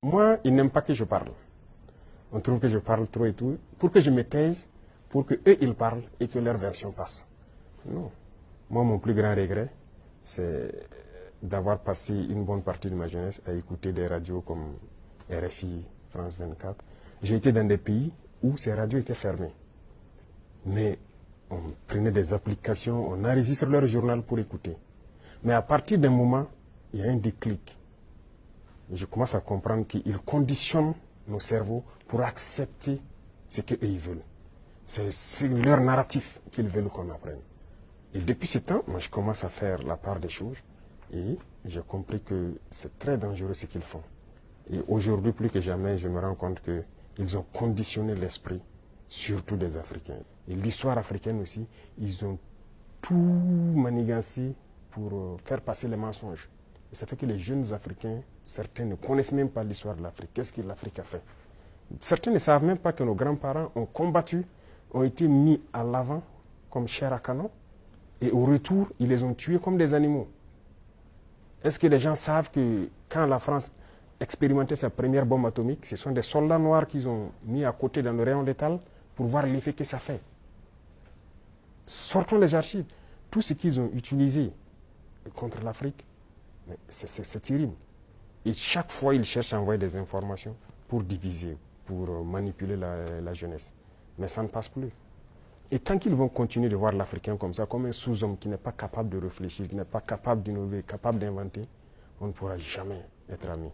Moi, ils n'aiment pas que je parle. On trouve que je parle trop et tout, pour que je me taise, pour que eux ils parlent et que leur version passe. Non. Moi, mon plus grand regret, c'est d'avoir passé une bonne partie de ma jeunesse à écouter des radios comme RFI, France 24. J'ai été dans des pays où ces radios étaient fermées. Mais on prenait des applications, on enregistre leur journal pour écouter. Mais à partir d'un moment, il y a un déclic. Je commence à comprendre qu'ils conditionnent nos cerveaux pour accepter ce qu'eux ils veulent. C'est leur narratif qu'ils veulent qu'on apprenne. Et depuis ce temps, moi je commence à faire la part des choses et j'ai compris que c'est très dangereux ce qu'ils font. Et aujourd'hui, plus que jamais, je me rends compte qu'ils ont conditionné l'esprit, surtout des Africains. Et l'histoire africaine aussi, ils ont tout manigancé pour faire passer les mensonges. Et ça fait que les jeunes Africains, certains ne connaissent même pas l'histoire de l'Afrique. Qu'est-ce que l'Afrique a fait? Certains ne savent même pas que nos grands-parents ont combattu, ont été mis à l'avant comme chair à canon. Et au retour, ils les ont tués comme des animaux. Est-ce que les gens savent que quand la France expérimentait sa première bombe atomique, ce sont des soldats noirs qu'ils ont mis à côté dans le rayon létal pour voir l'effet que ça fait? Sortons les archives. Tout ce qu'ils ont utilisé contre l'Afrique, c'est terrible. Et chaque fois, ils cherchent à envoyer des informations pour diviser, pour manipuler la jeunesse. Mais ça ne passe plus. Et tant qu'ils vont continuer de voir l'Africain comme ça, comme un sous-homme qui n'est pas capable de réfléchir, qui n'est pas capable d'innover, capable d'inventer, on ne pourra jamais être amis.